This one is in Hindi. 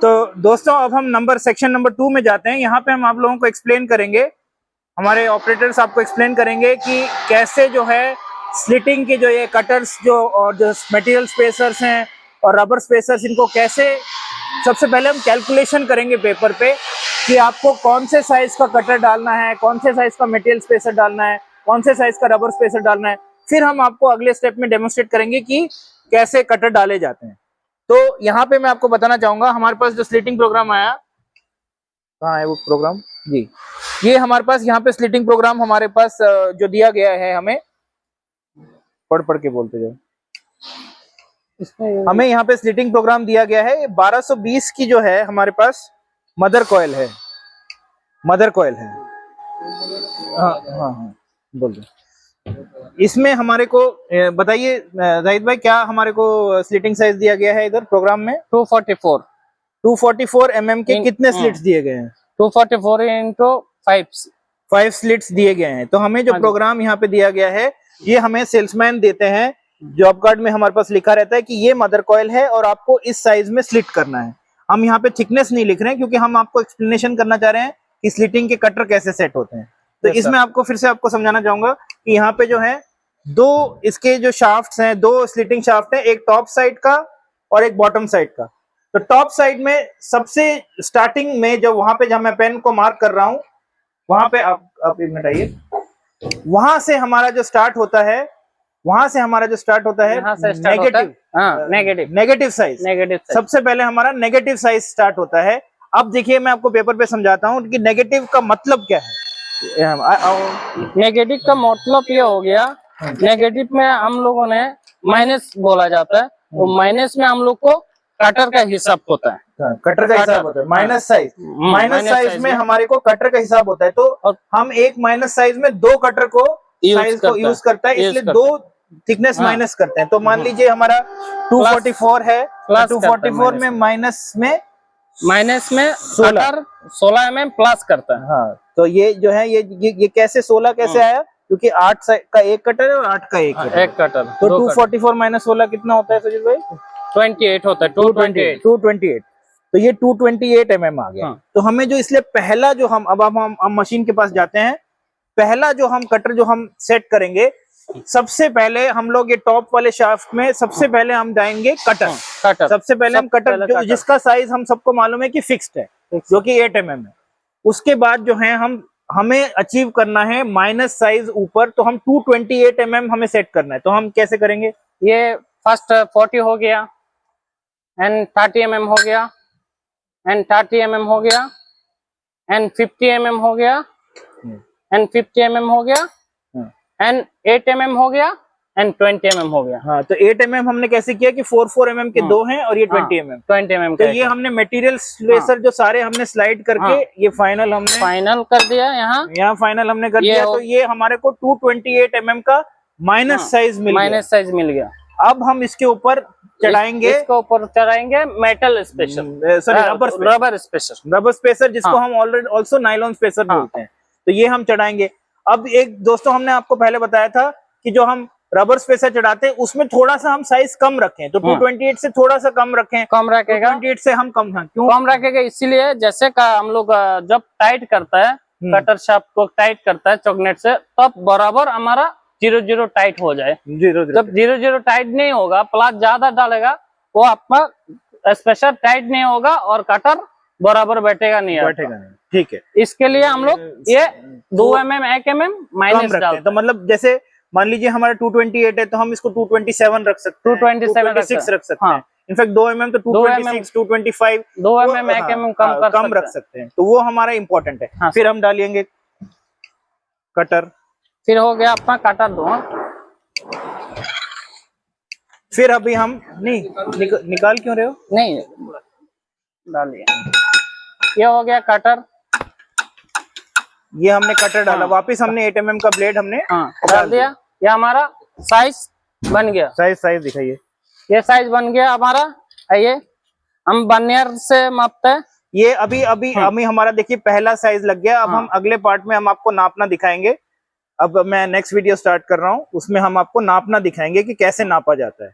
तो दोस्तों अब हम सेक्शन नंबर 2 में जाते हैं। यहाँ पे हम आप लोगों को एक्सप्लेन करेंगे, हमारे ऑपरेटर्स आपको एक्सप्लेन करेंगे कि कैसे जो है स्लिटिंग के जो ये कटर्स जो और जो मटेरियल स्पेसर्स हैं और रबर स्पेसर्स, इनको कैसे सबसे पहले हम कैलकुलेशन करेंगे पेपर पे कि आपको कौन से साइज का कटर डालना है, कौन से साइज का मटेरियल स्पेसर डालना है, कौन से साइज का रबर स्पेसर डालना है। फिर हम आपको अगले स्टेप में डेमोन्स्ट्रेट करेंगे कि कैसे कटर डाले जाते हैं। तो यहाँ पे मैं आपको बताना चाहूंगा, हमारे पास जो स्लिटिंग प्रोग्राम आया, कहाँ है वो प्रोग्राम जी, ये हमारे पास यहाँ पे स्लिटिंग प्रोग्राम हमारे पास जो दिया गया है, हमें पढ़ के बोलते जाओ। हमें यहाँ पे स्लिटिंग प्रोग्राम दिया गया है 1220 की जो है हमारे पास मदर कॉइल है, मदर कॉइल है। हाँ हाँ हाँ बोल दो। इसमें हमारे को बताइए जाहिद भाई, क्या हमारे को स्लिटिंग साइज दिया गया है इधर प्रोग्राम में? 244 mm के कितने स्लिट्स दिए गए हैं? 244 इंटू 5 स्लिट्स दिए गए हैं। तो हमें जो प्रोग्राम यहाँ पे दिया गया है, ये हमें सेल्समैन देते हैं। जॉब कार्ड में हमारे पास लिखा रहता है कि ये मदर कॉइल है और आपको इस साइज में स्लिट करना है। हम यहाँ पे थिकनेस नहीं लिख रहे हैं क्योंकि हम आपको एक्सप्लेनेशन करना चाह रहे हैं कि स्लिटिंग के कटर कैसे सेट होते हैं। तो इसमें आपको फिर से आपको समझाना चाहूंगा कि यहाँ पे जो है दो इसके जो शाफ्ट्स हैं, दो स्लिटिंग शाफ्ट है, एक टॉप साइड का और एक बॉटम साइड का। तो टॉप साइड में सबसे स्टार्टिंग में जो वहां पे जहां मैं पेन को मार्क कर रहा हूं, वहां पे आप एक मिनट आइए, वहां से हमारा जो स्टार्ट होता है, नेगेटिव साइज। सबसे पहले हमारा नेगेटिव साइज स्टार्ट होता है। अब देखिए मैं आपको पेपर पे समझाता हूँ कि नेगेटिव का मतलब क्या है। नेगेटिव का मतलब ये हो गया, नेगेटिव में हम लोगों ने माइनस बोला जाता है, तो माइनस में हम लोग को कटर का हिसाब होता है, कटर का हिसाब होता है। माइनस साइज में हमारे को कटर का हिसाब होता है। तो हम एक माइनस साइज में दो कटर को यूज करता है, इसलिए दो थिकनेस माइनस करते हैं। तो मान लीजिए हमारा 244 है, 244 में माइनस में 16 mm प्लस करता है। हाँ, तो ये जो है ये कैसे 16 कैसे आया? क्योंकि 8 का एक कटर है और 8 का एक कटर। तो 244 माइनस 16 कितना होता है सुजीत भाई? 28 होता है। 228। तो ये 228 mm आ गया। तो हमें जो इसलिए पहला जो हम मशीन के पास जाते हैं, पहला जो हम कटर जो हम सेट करेंगे, सबसे पहले हम लोग ये टॉप वाले शाफ्ट में सबसे पहले हम जाएंगे कटर। सबसे पहले हम कटर जो जिसका साइज हम सबको मालूम है कि फिक्स्ड है, जो कि 8 mm है। उसके बाद जो है हमें अचीव करना है माइनस साइज ऊपर, तो हम 228 mm हमें सेट करना है। तो हम कैसे करेंगे? ये फर्स्ट 40 हो गया, एंड 30 mm हो गया, एंड 30 mm हो गया, एंड 50 mm हो गया, एंड 50 mm हो गया, एंड 8 mm हो गया, एंड 20 mm हो गया। हाँ, तो 8 mm हमने कैसे किया कि 4 mm के दो हैं और ये 20 mm। तो ये हमने मटेरियल स्पेसर जो सारे हमने स्लाइड करके ये फाइनल कर दिया। यहाँ फाइनल हमने कर दिया। तो ये हमारे को 228 mm का माइनस साइज मिल गया। अब हम इसके ऊपर चढ़ाएंगे, metal spacer, sorry rubber spacer, जिसको हम ऑल्सो नायलॉन स्पेसर बोलते हैं। तो ये हम चढ़ाएंगे। अब एक दोस्तों हमने आपको पहले बताया था कि जो हम रबर स्पेसर चढ़ाते हैं उसमें थोड़ा सा हम साइज कम रखें, तो 228 से थोड़ा सा कम रखें। कम रखेगा, 228 से हम कम, क्यों कम रखेगा? इसीलिए जैसे का हम लोग जब टाइट करता है, कटर शाफ्ट को टाइट करता है चॉकनेट से, तब बराबर हमारा 0-0 टाइट हो जाए। जब 0-0 टाइट नहीं होगा, प्लस ज्यादा डालेगा, वो आपका स्पेसर टाइट नहीं होगा और कटर बराबर बैठेगा नहीं। ठीक है, इसके लिए हम लोग ये 2 mm 1 mm माइनस डालते हैं। तो मतलब जैसे मान लीजिए हमारा 228 है, तो हम इसको 227 रख सकते हैं, 226 रख सकते हैं। इनफैक्ट 2 mm तो 226, 225, 2 mm 1 mm कम रख सकते हैं। तो वो हमारा इंपॉर्टेंट है। फिर हम डालेंगे कटर। फिर हो गया अपना कटर 2। फिर अभी हम नहीं निकाल क्यों रहे हो? नहीं डालिए। ये हो गया कटर, ये हमने कटर डाला। वापस हमने 8 mm का ब्लेड हमने डाल दिया। ये हमारा साइज बन गया। साइज दिखाइए। ये साइज बन गया हमारा। आइए हम वर्नियर से मापते हैं। ये अभी हमारा देखिए पहला साइज लग गया। अब हम अगले पार्ट में हम आपको नापना दिखाएंगे। अब मैं नेक्स्ट वीडियो स्टार्ट कर रहा हूँ, उसमें हम आपको नापना दिखाएंगे कि कैसे नापा जाता है।